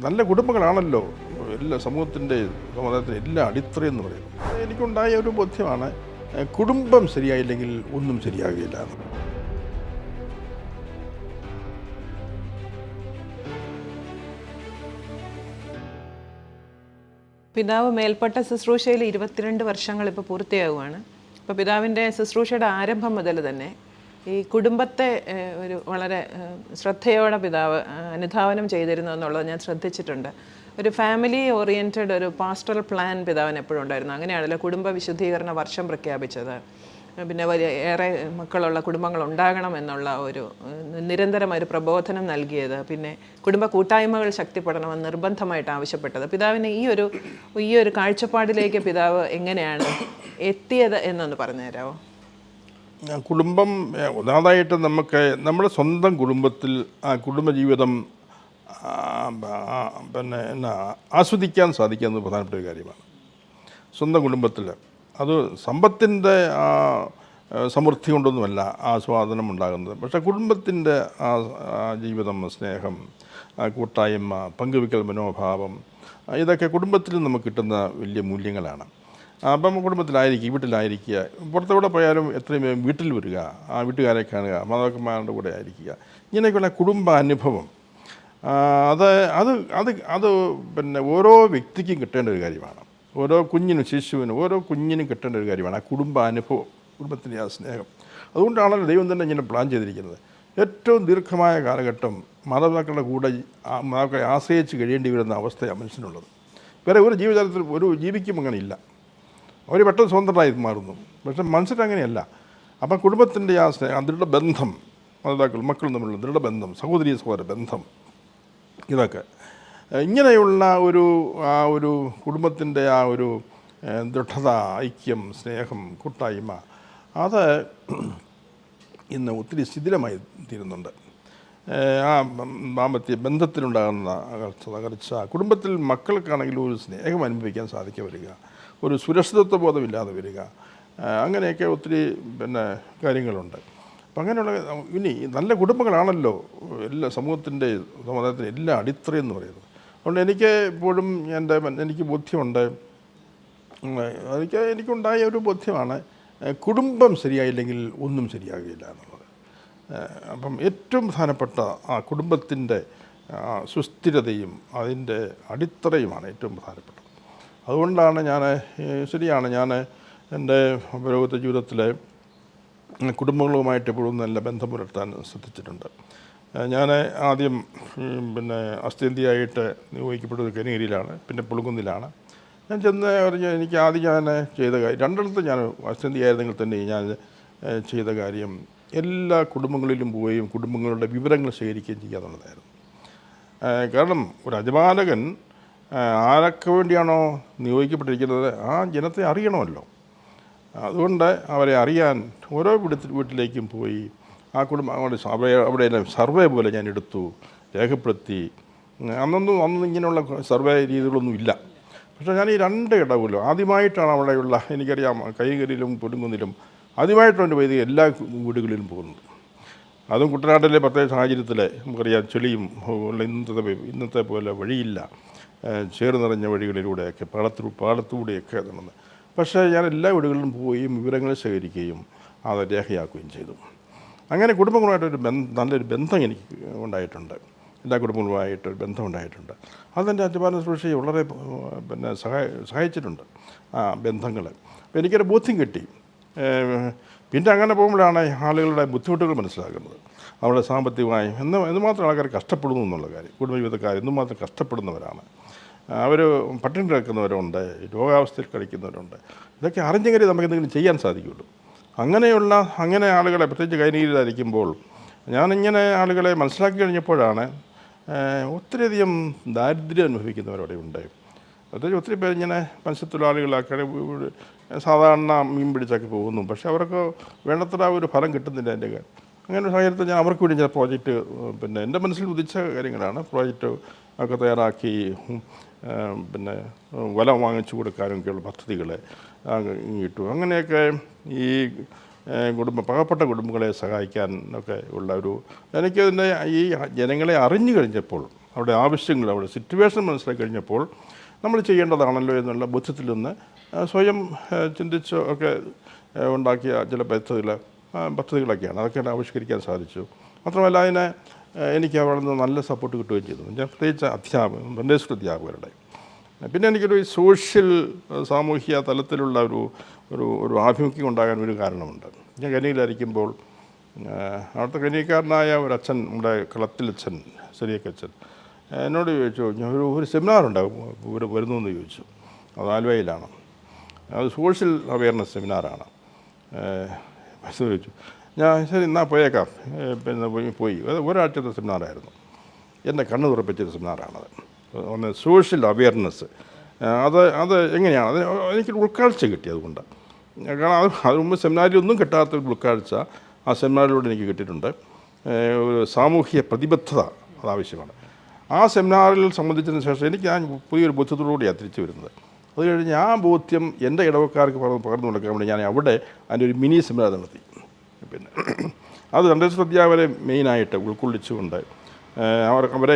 നല്ല കുടുംബങ്ങളാണല്ലോ എല്ലാ സമൂഹത്തിൻ്റെ സമുദായത്തിൻ്റെ എല്ലാ അടിത്തറയെന്ന് പറയുന്നത്. എനിക്കുണ്ടായ ഒരു ബോധ്യമാണ്, കുടുംബം ശരിയായില്ലെങ്കിൽ ഒന്നും ശരിയാകുകയില്ല എന്ന്. പിതാവ് മേൽപ്പെട്ട ശുശ്രൂഷയിൽ 22 വർഷങ്ങൾ ഇപ്പോൾ പൂർത്തിയാവുകയാണ്. അപ്പോൾ പിതാവിൻ്റെ ശുശ്രൂഷയുടെ ആരംഭം മുതൽ തന്നെ ഈ കുടുംബത്തെ ഒരു വളരെ ശ്രദ്ധയോടെ പിതാവ് അനുധാവനം ചെയ്തിരുന്നു എന്നുള്ളത് ഞാൻ ശ്രദ്ധിച്ചിട്ടുണ്ട്. ഒരു ഫാമിലി ഓറിയൻറ്റഡ് ഒരു പാസ്റ്ററൽ പ്ലാൻ പിതാവിന് എപ്പോഴും ഉണ്ടായിരുന്നു. അങ്ങനെയാണല്ലോ കുടുംബ വിശുദ്ധീകരണ വർഷം പ്രഖ്യാപിച്ചത്. പിന്നെ വലിയ ഏറെ മക്കളുള്ള കുടുംബങ്ങൾ ഉണ്ടാകണം എന്നുള്ള ഒരു നിരന്തരം ഒരു പ്രബോധനം നൽകിയത്. പിന്നെ കുടുംബ കൂട്ടായ്മകൾ ശക്തിപ്പെടണമെന്ന് നിർബന്ധമായിട്ട് ആവശ്യപ്പെട്ടത്. പിതാവിന് ഈ ഒരു കാഴ്ചപ്പാടിലേക്ക് പിതാവ് എങ്ങനെയാണ് എത്തിയത് എന്നൊന്ന് പറഞ്ഞുതരാമോ? കുടുംബം ഒന്നാമതായിട്ട് നമ്മുടെ സ്വന്തം കുടുംബത്തിൽ ആ കുടുംബജീവിതം ആസ്വദിക്കാൻ സാധിക്കുക എന്നത് പ്രധാനപ്പെട്ട ഒരു കാര്യമാണ്. സ്വന്തം കുടുംബത്തിൽ അത് സമ്പത്തിൻ്റെ സമൃദ്ധി കൊണ്ടൊന്നുമല്ല ആസ്വാദനം ഉണ്ടാകുന്നത്. പക്ഷേ കുടുംബത്തിൻ്റെ ജീവിതം, സ്നേഹം, കൂട്ടായ്മ, പങ്കുവയ്ക്കൽ മനോഭാവം, ഇതൊക്കെ കുടുംബത്തിൽ നമുക്ക് കിട്ടുന്ന വലിയ മൂല്യങ്ങളാണ്. അപ്പം വീട്ടിലായിരിക്കുക, പുറത്തെവിടെ പോയാലും എത്രയും വീട്ടിൽ വരിക, ആ വീട്ടുകാരെ കാണുക, മാതാപിതാക്കന്മാരുടെ കൂടെ ആയിരിക്കുക, ഇങ്ങനെയൊക്കെയുള്ള കുടുംബ അനുഭവം അത് പിന്നെ ഓരോ വ്യക്തിക്കും കിട്ടേണ്ട ഒരു കാര്യമാണ്. ഓരോ കുഞ്ഞിനും കിട്ടേണ്ട ഒരു കാര്യമാണ് ആ കുടുംബ അനുഭവം, കുടുംബത്തിൻ്റെ ആ സ്നേഹം. അതുകൊണ്ടാണല്ലോ ദൈവം തന്നെ ഇങ്ങനെ പ്ലാൻ ചെയ്തിരിക്കുന്നത്. ഏറ്റവും ദീർഘമായ കാലഘട്ടം മാതാപിതാക്കളുടെ കൂടെ മാതാക്കളെ ആശ്രയിച്ച് കഴിയേണ്ടി വരുന്ന അവസ്ഥയാണ് മനുഷ്യനുള്ളത്. വേറെ ഒരു ജീവിതത്തിൽ ജീവിക്കും അങ്ങനെയില്ല. അവർ പെട്ടെന്ന് സ്വതന്ത്രമായി മാറുന്നു. പക്ഷേ മനുഷ്യരങ്ങനെയല്ല. അപ്പം കുടുംബത്തിൻ്റെ ആ സ്നേഹം, ദൃഢബന്ധം, മാതാപിതാക്കളും മക്കളും തമ്മിലുള്ള ദൃഢബന്ധം, സഹോദര ബന്ധം, ഇതൊക്കെ ഇങ്ങനെയുള്ള ഒരു കുടുംബത്തിൻ്റെ ആ ഒരു ദൃഢത, ഐക്യം, സ്നേഹം, കൂട്ടായ്മ, അത് ഇന്ന് ഒത്തിരി ശിഥിലമായി തീരുന്നുണ്ട്. ആ ദാമ്പത്യ ബന്ധത്തിലുണ്ടാകുന്ന തകർച്ച, കുടുംബത്തിൽ മക്കൾക്കാണെങ്കിലും ഒരു സ്നേഹം അനുഭവിക്കാൻ സാധിക്കാതെ വരിക, ഒരു സുരക്ഷിതത്വ ബോധമില്ലാതെ വരിക, അങ്ങനെയൊക്കെ ഒത്തിരി കാര്യങ്ങളുണ്ട്. അപ്പം അങ്ങനെയുള്ള ഇനി നല്ല കുടുംബങ്ങളാണല്ലോ എല്ലാ സമുദായത്തിൻ്റെ എല്ലാ അടിത്തറയെന്ന് പറയുന്നത്. അതുകൊണ്ട് എനിക്ക് എപ്പോഴും എനിക്ക് ബോധ്യമുണ്ട്, എനിക്കുണ്ടായ ഒരു ബോധ്യമാണ്, കുടുംബം ശരിയായില്ലെങ്കിൽ ഒന്നും ശരിയാകുകയില്ല എന്നുള്ളത്. അപ്പം ഏറ്റവും പ്രധാനപ്പെട്ട ആ കുടുംബത്തിൻ്റെ സുസ്ഥിരതയും അതിൻ്റെ അടിത്തറയുമാണ് ഏറ്റവും പ്രധാനപ്പെട്ടത്. അതുകൊണ്ടാണ് ഞാൻ എൻ്റെ പൗരോഹിത്യ ജീവിതത്തിലെ കുടുംബങ്ങളുമായിട്ട് എപ്പോഴും നല്ല ബന്ധം പുലർത്താൻ ശ്രദ്ധിച്ചിട്ടുണ്ട്. ഞാൻ ആദ്യം അസ്ഥേന്ത്യയായിട്ട് നിയോഗിക്കപ്പെട്ടത് കനികരിയിലാണ്, പിന്നെ പുളുങ്കുന്നിലാണ്. ഞാൻ എനിക്ക് ആദ്യം ഞാൻ ചെയ്ത കാര്യം, രണ്ടിടത്ത് ഞാൻ അസ്ഥേന്ത്യയായിരുന്നെങ്കിൽ തന്നെ ഞാൻ ചെയ്ത കാര്യം എല്ലാ കുടുംബങ്ങളിലും പോവുകയും കുടുംബങ്ങളുടെ വിവരങ്ങൾ ശേഖരിക്കുകയും ചെയ്യാന്നുള്ളതായിരുന്നു. കാരണം ഒരു അജപാലകൻ ആരൊക്കെ വേണ്ടിയാണോ നിയോഗിക്കപ്പെട്ടിരിക്കുന്നത് ആ ജനത്തെ അറിയണമല്ലോ. അതുകൊണ്ട് അവരെ അറിയാൻ ഓരോ വീട്ടിലേക്കും പോയി ആ അവിടെ സർവേ പോലെ ഞാൻ എടുത്തു, രേഖപ്പെടുത്തി. അന്നൊന്നും ഇങ്ങനെയുള്ള സർവേ രീതികളൊന്നും ഇല്ല. പക്ഷേ ഞാൻ ഈ 2 ഇടവിലും ആദ്യമായിട്ടാണ് അവിടെയുള്ള, എനിക്കറിയാം, കൈകരിയിലും പുലുങ്കുന്നിലും ആദ്യമായിട്ടാണ് എൻ്റെ വൈദിക എല്ലാ വീടുകളിലും പോകുന്നത്. അതും കുട്ടനാട്ടിലെ പ്രത്യേക സാഹചര്യത്തിൽ നമുക്കറിയാം, ചെളിയും ഇന്നത്തെ പോലെ വഴിയില്ല, ചേറ് നിറഞ്ഞ വഴികളിലൂടെയൊക്കെ പാടത്തൂടെയൊക്കെ നടന്ന്. പക്ഷേ ഞാൻ എല്ലാ വീടുകളിലും പോവുകയും വിവരങ്ങൾ ശേഖരിക്കുകയും അത് രേഖയാക്കുകയും ചെയ്തു. അങ്ങനെ കുടുംബങ്ങളുമായിട്ടൊരു നല്ലൊരു ബന്ധം എനിക്ക് ഉണ്ടായിട്ടുണ്ട്. എല്ലാ കുടുംബങ്ങളുമായിട്ടൊരു ബന്ധം ഉണ്ടായിട്ടുണ്ട്. അതെൻ്റെ അജപാലന ശുശ്രൂഷയെ വളരെ സഹായിച്ചിട്ടുണ്ട് ആ ബന്ധങ്ങൾ. അപ്പോൾ എനിക്കൊരു ബോധ്യം കിട്ടി. പിന്നെ അങ്ങനെ പോകുമ്പോഴാണ് ആളുകളുടെ ബുദ്ധിമുട്ടുകൾ മനസ്സിലാക്കുന്നത്. അവരുടെ സാമ്പത്തികമായി എന്തുമാത്രം ആൾക്കാർ കഷ്ടപ്പെടുന്നു എന്നുള്ള കാര്യം. കുടുംബജീവിതക്കാർ എന്തുമാത്രം കഷ്ടപ്പെടുന്നവരാണ്. അവർ പട്ടിണി കിടക്കുന്നവരുണ്ട്, രോഗാവസ്ഥയിൽ കഴിക്കുന്നവരുണ്ട്. ഇതൊക്കെ അറിഞ്ഞെങ്കിലേ നമുക്ക് എന്തെങ്കിലും ചെയ്യാൻ സാധിക്കുള്ളൂ. അങ്ങനെ ആളുകളെ, പ്രത്യേകിച്ച് കൈനീരിലായിരിക്കുമ്പോൾ ഞാനിങ്ങനെ ആളുകളെ മനസ്സിലാക്കി കഴിഞ്ഞപ്പോഴാണ് ഒത്തിരിയധികം ദാരിദ്ര്യം അനുഭവിക്കുന്നവരവിടെ ഉണ്ട്. പ്രത്യേകിച്ച് ഒത്തിരി പേര് ഇങ്ങനെ മത്സ്യത്തൊഴിലാളികളൊക്കെ സാധാരണ മീൻ പിടിച്ചൊക്കെ പോകുന്നു. പക്ഷേ അവർക്ക് വേണ്ടത്ര ഒരു ഫലം കിട്ടുന്നില്ല. അങ്ങനെ ഒരു സാഹചര്യത്തിൽ ഞാൻ അവർക്ക് വേണ്ടി ചില പ്രോജക്റ്റ് എൻ്റെ മനസ്സിൽ ഉദിച്ച കാര്യങ്ങളാണ്. പ്രോജക്റ്റ് ഒക്കെ തയ്യാറാക്കി വല വാങ്ങിച്ചു കൊടുക്കാനൊക്കെയുള്ള പദ്ധതികൾ കിട്ടും. അങ്ങനെയൊക്കെ ഈ പാവപ്പെട്ട കുടുംബങ്ങളെ സഹായിക്കാൻ ഒക്കെ ഉള്ള എനിക്കതിൻ്റെ ഈ ജനങ്ങളെ അറിഞ്ഞു കഴിഞ്ഞപ്പോൾ, അവരുടെ ആവശ്യങ്ങൾ, അവരുടെ സിറ്റുവേഷൻ മനസ്സിലാക്കി കഴിഞ്ഞപ്പോൾ നമ്മൾ ചെയ്യേണ്ടതാണല്ലോ എന്നുള്ള ബോധ്യത്തിൽ നിന്ന് സ്വയം ചിന്തിച്ച് ഒക്കെ ഉണ്ടാക്കിയ ചില പദ്ധതികളൊക്കെയാണ്. അതൊക്കെ ആവിഷ്കരിക്കാൻ സാധിച്ചു. മാത്രമല്ല എനിക്ക് അവിടെ നിന്ന് നല്ല സപ്പോർട്ട് കിട്ടുകയും ചെയ്തു. ഞാൻ പ്രത്യേകിച്ച് സൺഡേ സ്കൂൾ അധ്യാപകരുടെ. പിന്നെ എനിക്കൊരു സോഷ്യൽ സാമൂഹ്യ തലത്തിലുള്ള ഒരു ആഭിമുഖ്യം ഉണ്ടാകാൻ ഒരു കാരണമുണ്ട്. ഞാൻ കനിയിലായിരിക്കുമ്പോൾ അവിടുത്തെ കനിയക്കാരനായ ഒരച്ഛൻ, നമ്മുടെ കളത്തിലച്ഛൻ, ചെറിയക്കച്ഛൻ എന്നോട് ചോദിച്ചു, ഞാൻ ഒരു സെമിനാറുണ്ടാകും ഇവിടെ വരുന്നു എന്ന് ചോദിച്ചു. അത് ആലുവയിലാണ്. അത് സോഷ്യൽ അവയർനെസ് സെമിനാറാണ്. ചോദിച്ചു. ഞാൻ ശരി എന്നാൽ പോയേക്കാം. പിന്നെ പോയി. ഒരാഴ്ചത്തെ സെമിനാറായിരുന്നു. എന്നെ കണ്ണ് തുറപ്പിച്ചൊരു സെമിനാറാണത്. ഒന്ന് സോഷ്യൽ അവയർനെസ്. അത് എങ്ങനെയാണ്, അത് എനിക്കൊരു ഉൾക്കാഴ്ച കിട്ടി. അതുകൊണ്ട് കാരണം അത് മുമ്പ് സെമിനാരിൽ ഒന്നും കിട്ടാത്ത ഒരു ഉൾക്കാഴ്ച ആ സെമിനാറിലൂടെ എനിക്ക് കിട്ടിയിട്ടുണ്ട്. ഒരു സാമൂഹിക പ്രതിബദ്ധത അതാവശ്യമാണ്. ആ സെമിനാറിൽ സംബന്ധിച്ചതിന് ശേഷം ഞാൻ പുതിയൊരു ബോധ്യത്തോടുകൂടിയാണ് തിരിച്ചു വരുന്നത്. അത് കഴിഞ്ഞ് ആ ബോധ്യം എൻ്റെ ഇടവക്കാർക്ക് പകർന്നു കൊടുക്കാൻ വേണ്ടി ഞാൻ അവിടെ അതിൻ്റെ ഒരു മിനി സെമിനാർ നടത്തി. പിന്നെ അത് സൺഡേ സ്കൂൾ അധ്യാപകരെ മെയിനായിട്ട് ഉൾക്കൊള്ളിച്ചുകൊണ്ട് അവരെ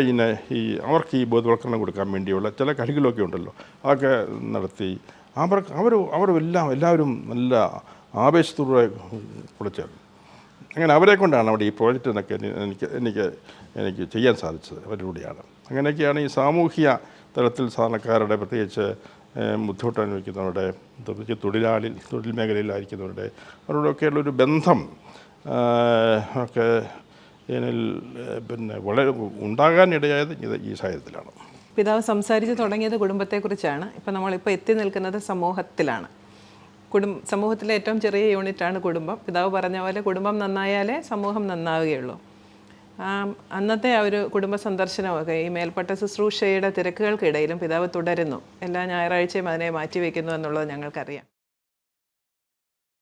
അവർക്ക് ഈ ബോധവൽക്കരണം കൊടുക്കാൻ വേണ്ടിയുള്ള ചില കളികളൊക്കെ ഉണ്ടല്ലോ, അതൊക്കെ നടത്തി എല്ലാവരും നല്ല ആവേശത്തോടെ കുളിച്ചേർന്നു. അങ്ങനെ അവരെ കൊണ്ടാണ് അവിടെ ഈ പ്രോജക്റ്റ് എന്നൊക്കെ എനിക്ക് ചെയ്യാൻ സാധിച്ചത്. അവരിലൂടെയാണ്. അങ്ങനെയൊക്കെയാണ് ഈ സാമൂഹ്യ തലത്തിൽ സാധാരണക്കാരുടെ, പ്രത്യേകിച്ച് ബുദ്ധിമുട്ട് അനുഭവിക്കുന്നവരുടെ, പ്രത്യേകിച്ച് തൊഴിൽ മേഖലയിലായിരിക്കുന്നവരുടെ അവരോടൊക്കെയുള്ളൊരു ബന്ധം ഒക്കെ പിന്നെ വളരെ ഉണ്ടാകാനിടയായത് ഈ സാഹചര്യത്തിലാണ്. പിതാവ് സംസാരിച്ച് തുടങ്ങിയത് കുടുംബത്തെക്കുറിച്ചാണ്. ഇപ്പം നമ്മളിപ്പോൾ എത്തി നിൽക്കുന്നത് സമൂഹത്തിലാണ്. സമൂഹത്തിലെ ഏറ്റവും ചെറിയ യൂണിറ്റാണ് കുടുംബം. പിതാവ് പറഞ്ഞ പോലെ കുടുംബം നന്നായാലേ സമൂഹം നന്നാവുകയുള്ളൂ. അന്നത്തെ ആ ഒരു കുടുംബ സന്ദർശനമൊക്കെ ഈ മേൽപ്പെട്ട ശുശ്രൂഷയുടെ തിരക്കുകൾക്കിടയിലും പിതാവ് തുടരുന്നു. എല്ലാ ഞായറാഴ്ചയും അതിനെ മാറ്റിവെക്കുന്നു എന്നുള്ളത് ഞങ്ങൾക്കറിയാം.